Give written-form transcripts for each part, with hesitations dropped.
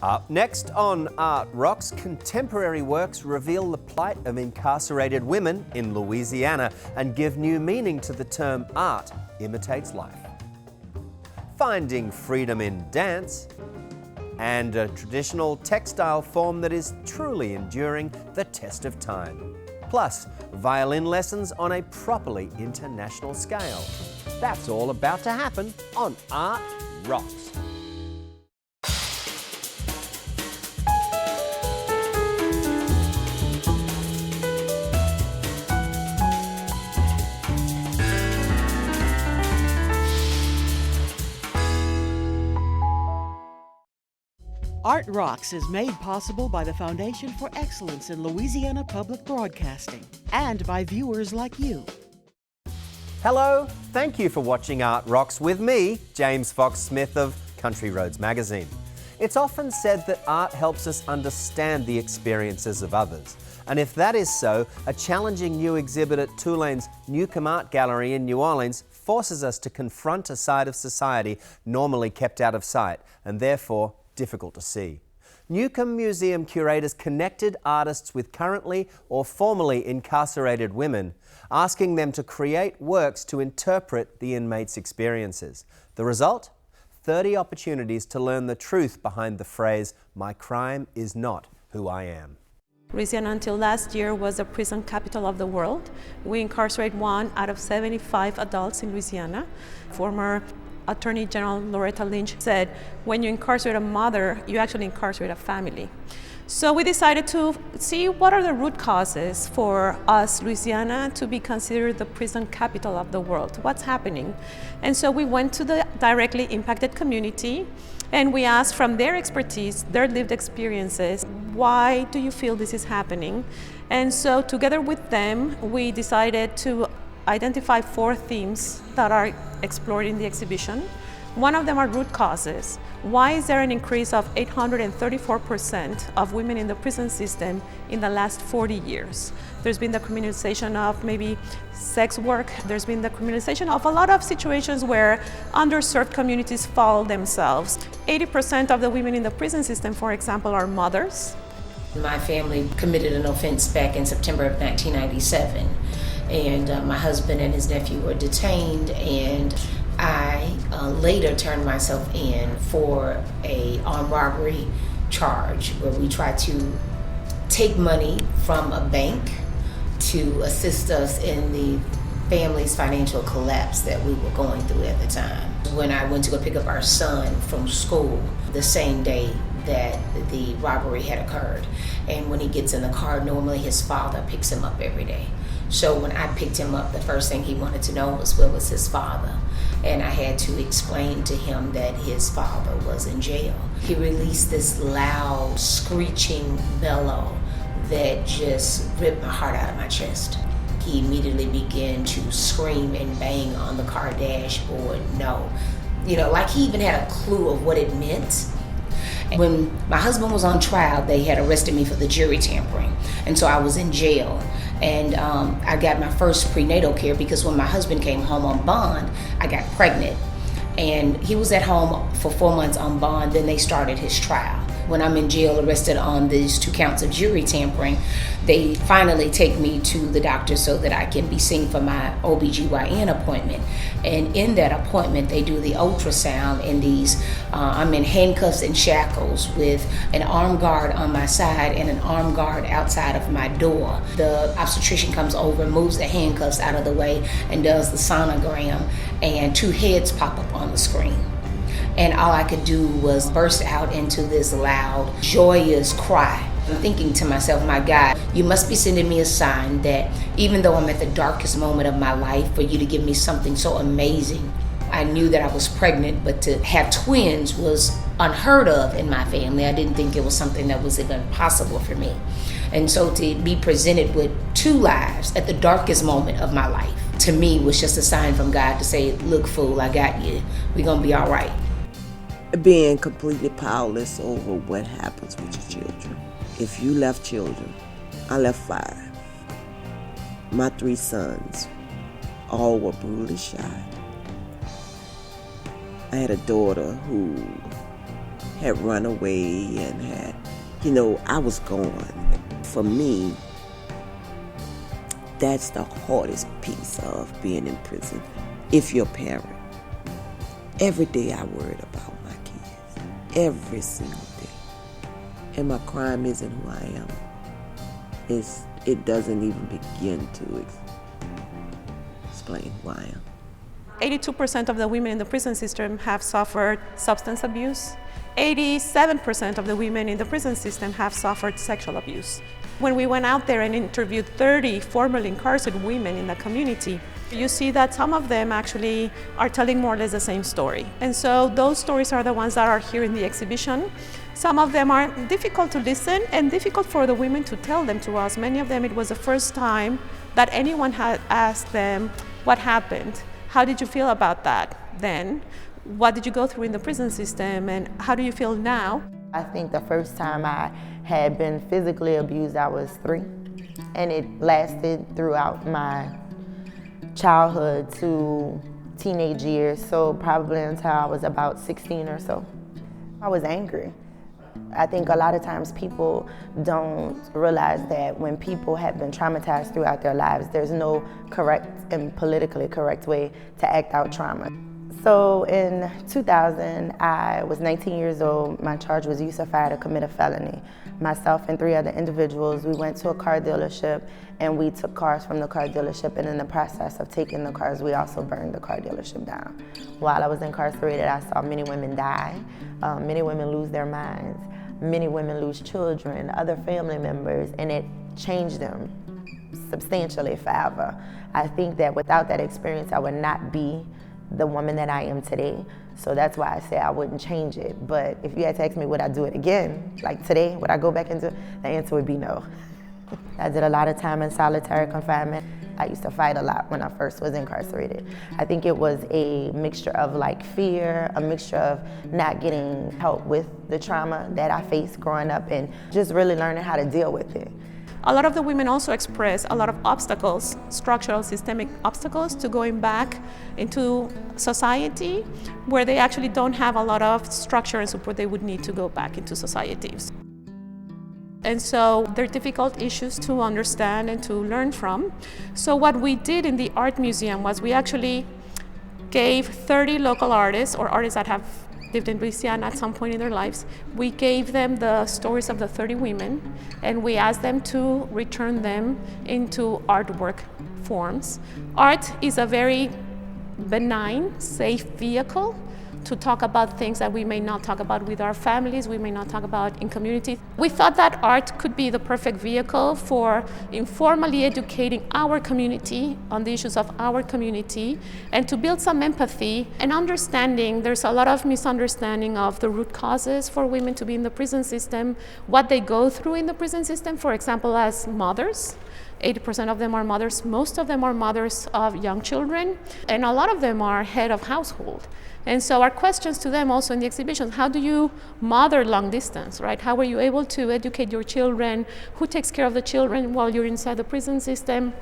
Up next on Art Rocks, contemporary works reveal the plight of incarcerated women in Louisiana and give new meaning to the term art imitates life. Finding freedom in dance, and a traditional textile form that is truly enduring the test of time. Plus, violin lessons on a properly international scale. That's all about to happen on Art Rocks. Art Rocks is made possible by the Foundation for Excellence in Louisiana Public Broadcasting and by viewers like you. Hello, thank you for watching Art Rocks with me, James Fox Smith of Country Roads magazine. It's often said that art helps us understand the experiences of others. And if that is so, a challenging new exhibit at Tulane's Newcomb Art Gallery in New Orleans forces us to confront a side of society normally kept out of sight and therefore difficult to see. Newcomb Museum curators connected artists with currently or formerly incarcerated women, asking them to create works to interpret the inmates' experiences. The result? 30 opportunities to learn the truth behind the phrase, "My crime is not who I am." Louisiana until last year was the prison capital of the world. We incarcerate 1 out of 75 adults in Louisiana. Former Attorney General Loretta Lynch said, when you incarcerate a mother, you actually incarcerate a family. So we decided to see what are the root causes for us, Louisiana, to be considered the prison capital of the world. What's happening? And so we went to the directly impacted community and we asked from their expertise, their lived experiences, why do you feel this is happening? And so together with them, we decided to identify 4 themes that are explored in the exhibition. One of them are root causes. Why is there an increase of 834% of women in the prison system in the last 40 years? There's been the criminalization of maybe sex work. There's been the criminalization of a lot of situations where underserved communities fall themselves. 80% of the women in the prison system, for example, are mothers. My family committed an offense back in September of 1997. And my husband and his nephew were detained, and I later turned myself in for a armed robbery charge where we tried to take money from a bank to assist us in the family's financial collapse that we were going through at the time. When I went to go pick up our son from school the same day that the robbery had occurred, and when he gets in the car, normally his father picks him up every day. So when I picked him up, the first thing he wanted to know was where was his father. And I had to explain to him that his father was in jail. He released this loud, screeching bellow that just ripped my heart out of my chest. He immediately began to scream and bang on the car dashboard, no. You know, like he even had a clue of what it meant. When my husband was on trial, they had arrested me for the jury tampering. And so I was in jail. And I got my first prenatal care because when my husband came home on bond, I got pregnant. And he was at home for 4 months on bond, then they started his trial. When I'm in jail arrested on these 2 counts of jury tampering, they finally take me to the doctor so that I can be seen for my OBGYN appointment. And in that appointment, they do the ultrasound in these, I'm in handcuffs and shackles with an armed guard on my side and an armed guard outside of my door. The obstetrician comes over, moves the handcuffs out of the way and does the sonogram, and 2 heads pop up on the screen. And all I could do was burst out into this loud, joyous cry. I'm thinking to myself, my God, you must be sending me a sign that even though I'm at the darkest moment of my life, for you to give me something so amazing. I knew that I was pregnant, but to have twins was unheard of in my family. I didn't think it was something that was even possible for me. And so to be presented with 2 lives at the darkest moment of my life, to me was just a sign from God to say, look, fool, I got you. We're gonna be all right. Being completely powerless over what happens with your children. If you left children, I left 5. My 3 sons, all were brutally shot. I had a daughter who had run away and had, I was gone. For me, that's the hardest piece of being in prison. If you're a parent, every day I worried about my kids, every single day. And my crime isn't who I am. It doesn't even begin to explain who I am. 82% of the women in the prison system have suffered substance abuse. 87% of the women in the prison system have suffered sexual abuse. When we went out there and interviewed 30 formerly incarcerated women in the community, you see that some of them actually are telling more or less the same story. And so those stories are the ones that are here in the exhibition. Some of them are difficult to listen and difficult for the women to tell them to us. Many of them, it was the first time that anyone had asked them, what happened? How did you feel about that then? What did you go through in the prison system, and how do you feel now? I think the first time I had been physically abused, I was 3, and it lasted throughout my childhood to teenage years, so probably until I was about 16 or so. I was angry. I think a lot of times people don't realize that when people have been traumatized throughout their lives, there's no correct and politically correct way to act out trauma. So in 2000, I was 19 years old. My charge was use of fire to commit a felony. Myself and 3 other individuals, we went to a car dealership and we took cars from the car dealership, and in the process of taking the cars, we also burned the car dealership down. While I was incarcerated, I saw many women die, many women lose their minds, many women lose children, other family members, and it changed them substantially forever. I think that without that experience, I would not be the woman that I am today. So that's why I say I wouldn't change it. But if you had to ask me, would I do it again? Like today, would I go back into it? The answer would be no. I did a lot of time in solitary confinement. I used to fight a lot when I first was incarcerated. I think it was a mixture of like fear, a mixture of not getting help with the trauma that I faced growing up, and just really learning how to deal with it. A lot of the women also express a lot of obstacles, structural, systemic obstacles to going back into society, where they actually don't have a lot of structure and support they would need to go back into society. And so they're difficult issues to understand and to learn from. So what we did in the art museum was we actually gave 30 local artists, or artists that have lived in Louisiana at some point in their lives, we gave them the stories of the 30 women, and we asked them to return them into artwork forms. Art is a very benign, safe vehicle to talk about things that we may not talk about with our families, we may not talk about in community. We thought that art could be the perfect vehicle for informally educating our community on the issues of our community, and to build some empathy and understanding. There's a lot of misunderstanding of the root causes for women to be in the prison system, what they go through in the prison system, for example, as mothers. 80% of them are mothers, most of them are mothers of young children, and a lot of them are head of household. And so our questions to them also in the exhibition, how do you mother long distance, right? How are you able to educate your children? Who takes care of the children while you're inside the prison system?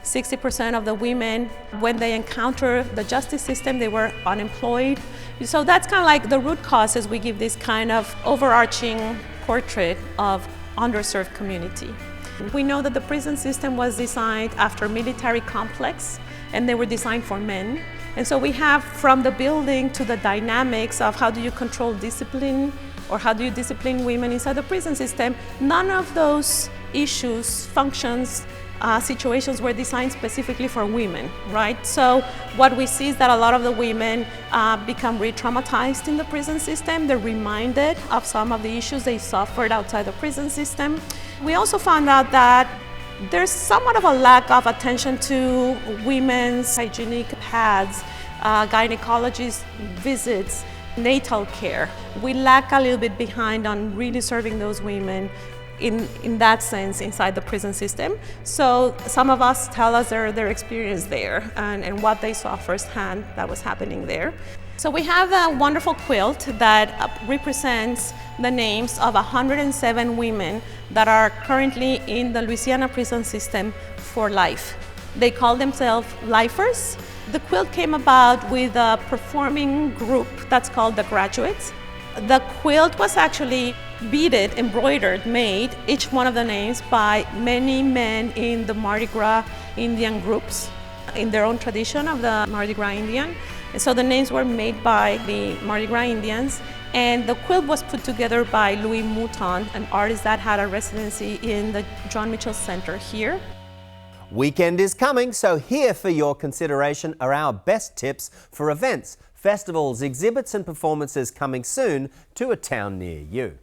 60% of the women, when they encounter the justice system, they were unemployed. So that's kind of like the root causes. We give this kind of overarching portrait of underserved community. We know that the prison system was designed after military complex, and they were designed for men. And so we have, from the building to the dynamics of how do you control discipline, or how do you discipline women inside the prison system, none of those issues, functions, situations were designed specifically for women, right? So what we see is that a lot of the women become re-traumatized in the prison system. They're reminded of some of the issues they suffered outside the prison system. We also found out that there's somewhat of a lack of attention to women's hygienic pads, gynecologist visits, natal care. We lack a little bit behind on really serving those women in that sense inside the prison system. So some of us tell us their experience there and what they saw firsthand that was happening there. So we have a wonderful quilt that represents the names of 107 women that are currently in the Louisiana prison system for life. They call themselves lifers. The quilt came about with a performing group that's called the Graduates. The quilt was actually beaded, embroidered, made, each one of the names by many men in the Mardi Gras Indian groups, in their own tradition of the Mardi Gras Indian. And so the names were made by the Mardi Gras Indians, and the quilt was put together by Louis Mouton, an artist that had a residency in the John Mitchell Center here. Weekend is coming, so here for your consideration are our best tips for events, festivals, exhibits and performances coming soon to a town near you.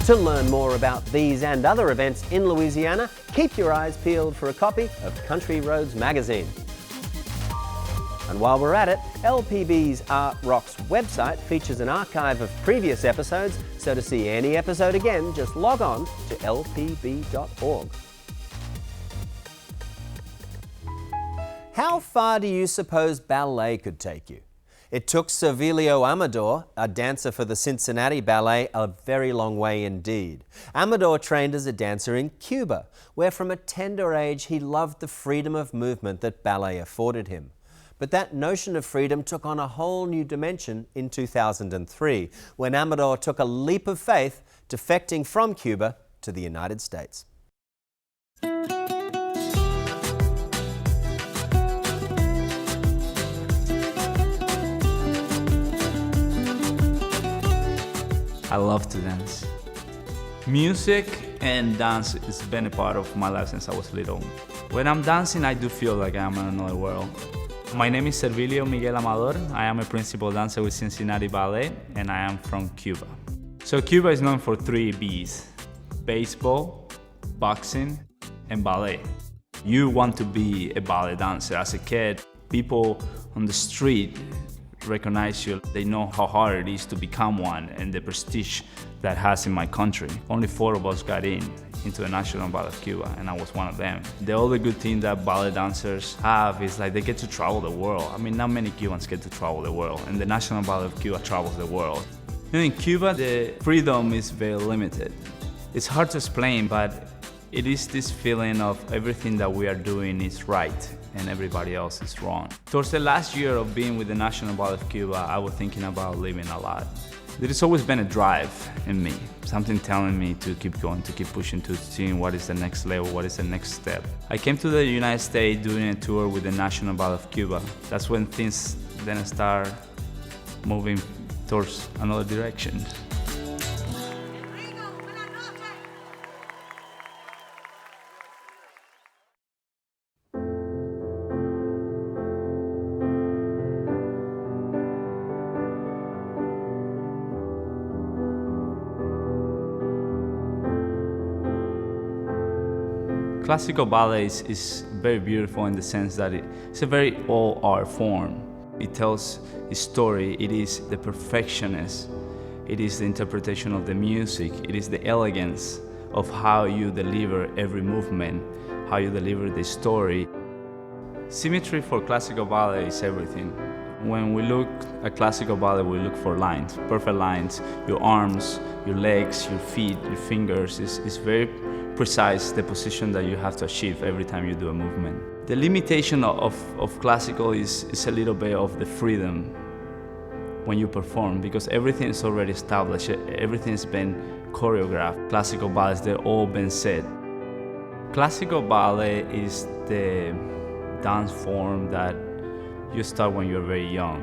To learn more about these and other events in Louisiana, keep your eyes peeled for a copy of Country Roads magazine. And while we're at it, LPB's Art Rocks website features an archive of previous episodes, so to see any episode again, just log on to lpb.org. How far do you suppose ballet could take you? It took Cervilio Amador, a dancer for the Cincinnati Ballet, a very long way indeed. Amador trained as a dancer in Cuba, where from a tender age he loved the freedom of movement that ballet afforded him. But that notion of freedom took on a whole new dimension in 2003, when Amador took a leap of faith, defecting from Cuba to the United States. I love to dance. Music and dance has been a part of my life since I was little. When I'm dancing, I do feel like I'm in another world. My name is Cervilio Miguel Amador. I am a principal dancer with Cincinnati Ballet, and I am from Cuba. So Cuba is known for 3 B's: baseball, boxing, and ballet. You want to be a ballet dancer. As a kid, people on the street recognize you. They know how hard it is to become one and the prestige that has in my country. Only 4 of us got into the National Ballet of Cuba, and I was one of them. The other good thing that ballet dancers have is like they get to travel the world. I mean, not many Cubans get to travel the world, and the National Ballet of Cuba travels the world. You know, in Cuba, the freedom is very limited. It's hard to explain, but it is this feeling of everything that we are doing is right and everybody else is wrong. Towards the last year of being with the National Ballet of Cuba, I was thinking about leaving a lot. There has always been a drive in me, something telling me to keep going, to keep pushing, to seeing what is the next level, what is the next step. I came to the United States doing a tour with the National Ballet of Cuba. That's when things then start moving towards another direction. Classical ballet is very beautiful in the sense that it's a very all art form. It tells a story, it is the perfectionist, it is the interpretation of the music, it is the elegance of how you deliver every movement, how you deliver the story. Symmetry for classical ballet is everything. When we look at classical ballet, we look for lines, perfect lines. Your arms, your legs, your feet, your fingers is very precise, the position that you have to achieve every time you do a movement. The limitation of classical is a little bit of the freedom when you perform, because everything is already established, everything's been choreographed. Classical ballets, they've all been set. Classical ballet is the dance form that you start when you're very young.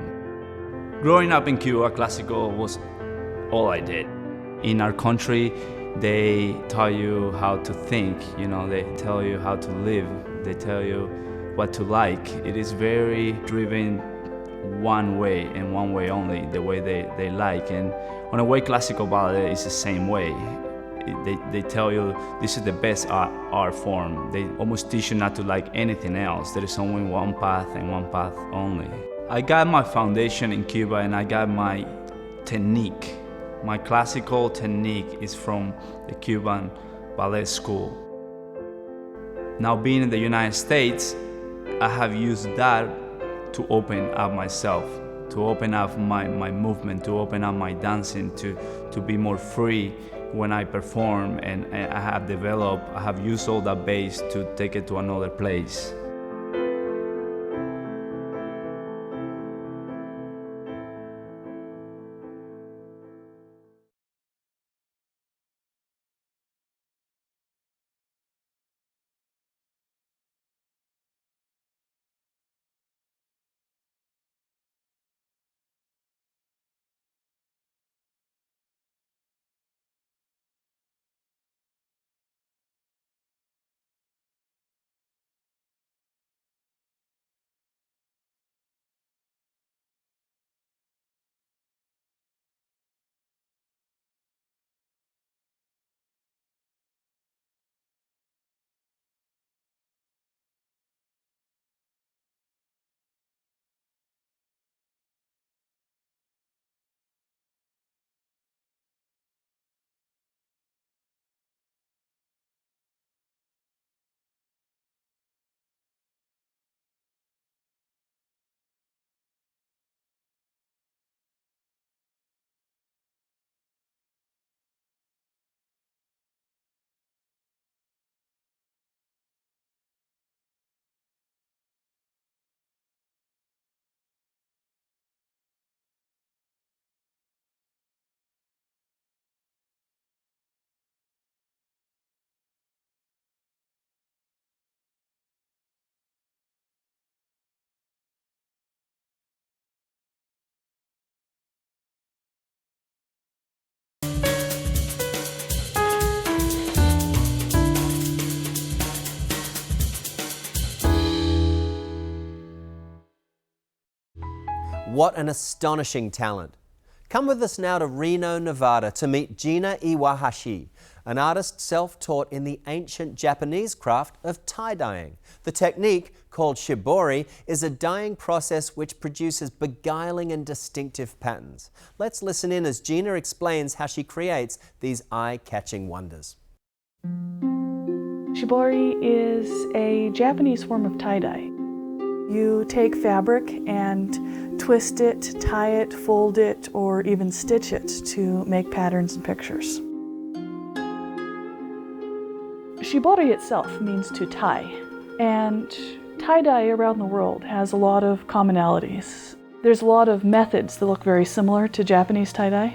Growing up in Cuba, classical was all I did. In our country, they taught you how to think, you know, they tell you how to live, they tell you what to like. It is very driven one way and one way only, the way they like. And on a way, classical ballet is the same way. They tell you this is the best art form. They almost teach you not to like anything else. There is only one path and one path only. I got my foundation in Cuba and I got my technique My classical technique is from the Cuban ballet school. Now being in the United States, I have used that to open up myself, to open up my movement, to open up my dancing, to be more free when I perform, and I have used all that base to take it to another place. What an astonishing talent. Come with us now to Reno, Nevada to meet Gina Iwahashi, an artist self-taught in the ancient Japanese craft of tie-dyeing. The technique, called Shibori, is a dyeing process which produces beguiling and distinctive patterns. Let's listen in as Gina explains how she creates these eye-catching wonders. Shibori is a Japanese form of tie-dye. You take fabric and twist it, tie it, fold it, or even stitch it to make patterns and pictures. Shibori itself means to tie, and tie-dye around the world has a lot of commonalities. There's a lot of methods that look very similar to Japanese tie-dye,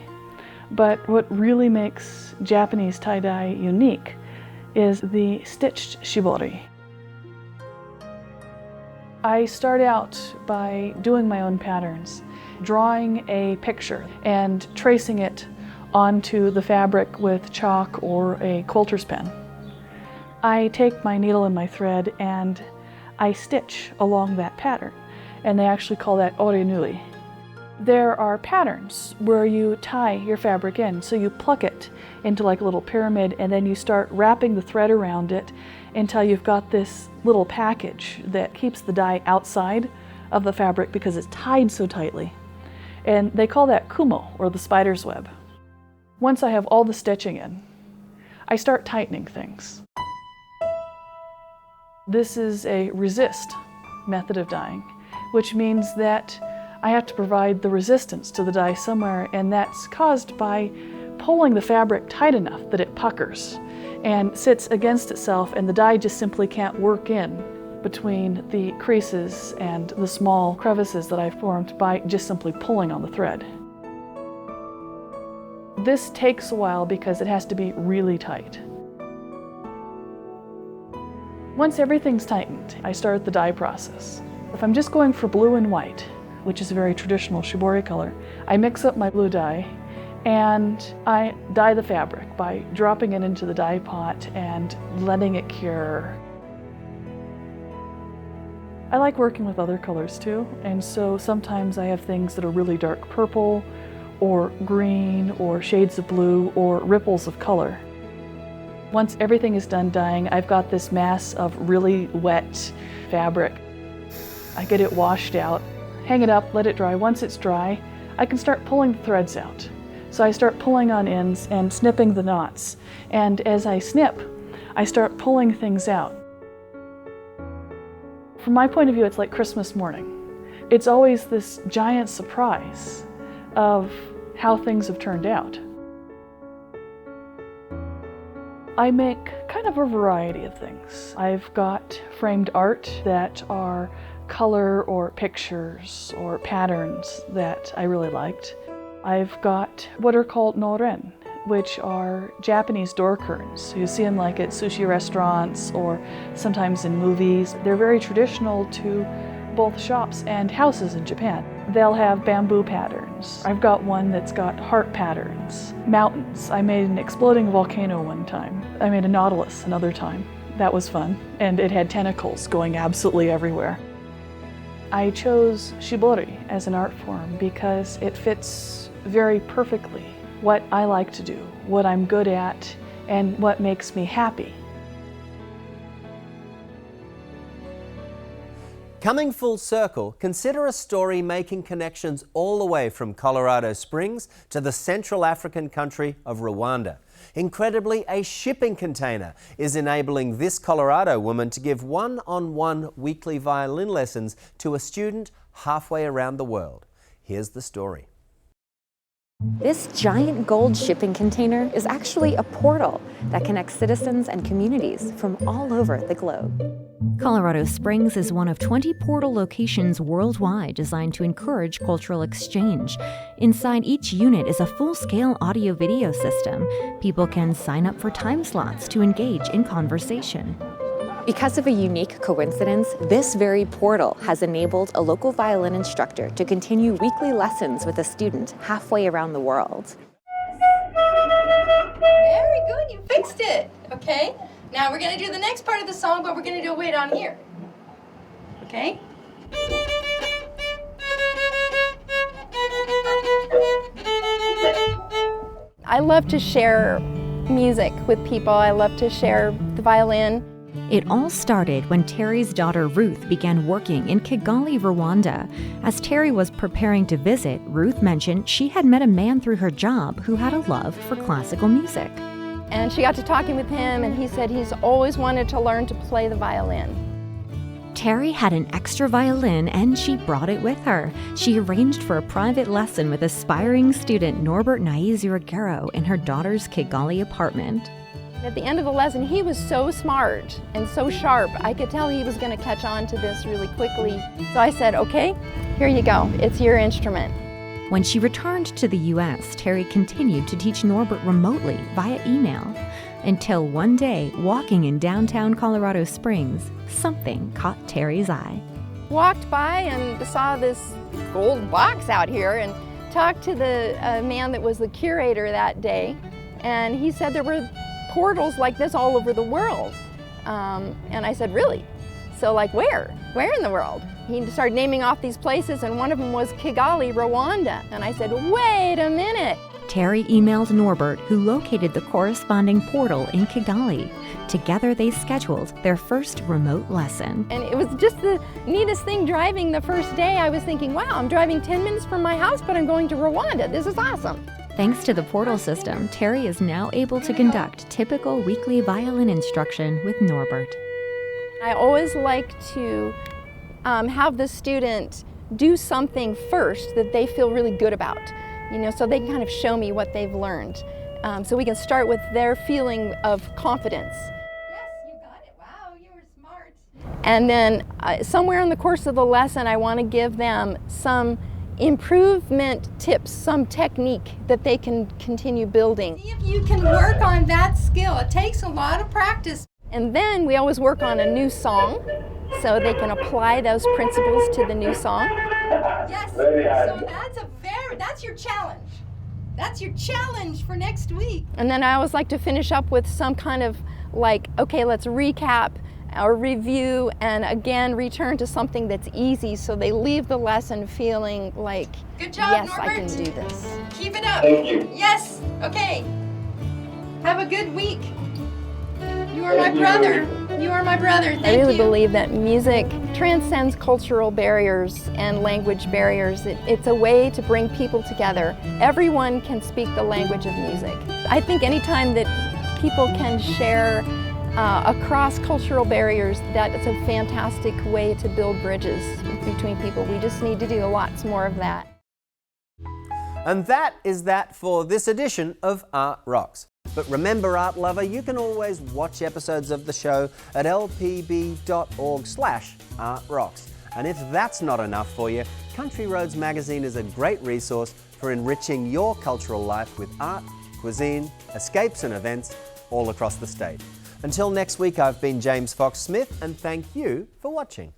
but what really makes Japanese tie-dye unique is the stitched shibori. I start out by doing my own patterns, drawing a picture and tracing it onto the fabric with chalk or a quilter's pen. I take my needle and my thread and I stitch along that pattern, and they actually call that orenui. There are patterns where you tie your fabric in, so you pluck it into like a little pyramid and then you start wrapping the thread around it until you've got this little package that keeps the dye outside of the fabric because it's tied so tightly. And they call that kumo, or the spider's web. Once I have all the stitching in, I start tightening things. This is a resist method of dyeing, which means that I have to provide the resistance to the dye somewhere, and that's caused by pulling the fabric tight enough that it puckers and sits against itself, and the dye just simply can't work in between the creases and the small crevices that I've formed by just simply pulling on the thread. This takes a while because it has to be really tight. Once everything's tightened, I start the dye process. If I'm just going for blue and white, which is a very traditional shibori color, I mix up my blue dye and I dye the fabric by dropping it into the dye pot and letting it cure. I like working with other colors too, and so sometimes I have things that are really dark purple or green or shades of blue or ripples of color. Once everything is done dyeing, I've got this mass of really wet fabric. I get it washed out, hang it up, let it dry. Once it's dry, I can start pulling the threads out. So I start pulling on ends and snipping the knots. And as I snip, I start pulling things out. From my point of view, it's like Christmas morning. It's always this giant surprise of how things have turned out. I make kind of a variety of things. I've got framed art that are color or pictures or patterns that I really liked. I've got what are called noren, which are Japanese door curtains. You see them like at sushi restaurants or sometimes in movies. They're very traditional to both shops and houses in Japan. They'll have bamboo patterns. I've got one that's got heart patterns. Mountains. I made an exploding volcano one time. I made a nautilus another time. That was fun. And it had tentacles going absolutely everywhere. I chose Shibori as an art form because it fits very perfectly what I like to do, what I'm good at, and what makes me happy. Coming full circle, consider a story making connections all the way from Colorado Springs to the Central African country of Rwanda. Incredibly, a shipping container is enabling this Colorado woman to give one-on-one weekly violin lessons to a student halfway around the world. Here's the story. This giant gold shipping container is actually a portal that connects citizens and communities from all over the globe. Colorado Springs is one of 20 portal locations worldwide designed to encourage cultural exchange. Inside each unit is a full-scale audio-video system. People can sign up for time slots to engage in conversation. Because of a unique coincidence, this very portal has enabled a local violin instructor to continue weekly lessons with a student halfway around the world. Very good, you fixed it, okay? Now we're gonna do the next part of the song, but we're gonna do it way down here, okay? I love to share music with people. I love to share the violin. It all started when Terri's daughter Ruth began working in Kigali, Rwanda. As Terri was preparing to visit, Ruth mentioned she had met a man through her job who had a love for classical music. And she got to talking with him, and he said he's always wanted to learn to play the violin. Terri had an extra violin and she brought it with her. She arranged for a private lesson with aspiring student Norbert Naizi-Rugero in her daughter's Kigali apartment. At the end of the lesson, he was so smart and so sharp. I could tell he was going to catch on to this really quickly. So I said, okay, here you go. It's your instrument. When she returned to the U.S., Terri continued to teach Norbert remotely via email. Until one day, walking in downtown Colorado Springs, something caught Terri's eye. Walked by and saw this gold box out here and talked to the man that was the curator that day. And he said there were portals like this all over the world. And I said, really? So like where? Where in the world? He started naming off these places, and one of them was Kigali, Rwanda. And I said, wait a minute. Terri emailed Norbert, who located the corresponding portal in Kigali. Together they scheduled their first remote lesson. And it was just the neatest thing driving the first day. I was thinking, wow, I'm driving 10 minutes from my house, but I'm going to Rwanda. This is awesome. Thanks to the portal system, Terri is now able to conduct typical weekly violin instruction with Norbert. I always like to have the student do something first that they feel really good about, you know, so they can kind of show me what they've learned. So we can start with their feeling of confidence. Yes, you got it. Wow, you were smart. And then somewhere in the course of the lesson, I want to give them some improvement tips, some technique that they can continue building. See if you can work on that skill. It takes a lot of practice. And then we always work on a new song so they can apply those principles to the new song. Yes, so that's your challenge. That's your challenge for next week. And then I always like to finish up with some kind of like, okay, let's recap or review and again return to something that's easy so they leave the lesson feeling like, good job, yes, Norbert. I can do this. Keep it up. Thank you. Yes, okay. Have a good week. You are my brother. You are my brother. Thank you. I really believe that music transcends cultural barriers and language barriers. It's a way to bring people together. Everyone can speak the language of music. I think anytime that people can share across cultural barriers, that is a fantastic way to build bridges between people. We just need to do lots more of that. And that is that for this edition of Art Rocks. But remember, art lover, you can always watch episodes of the show at lpb.org/artrocks. And if that's not enough for you, Country Roads Magazine is a great resource for enriching your cultural life with art, cuisine, escapes and events all across the state. Until next week, I've been James Fox Smith, and thank you for watching.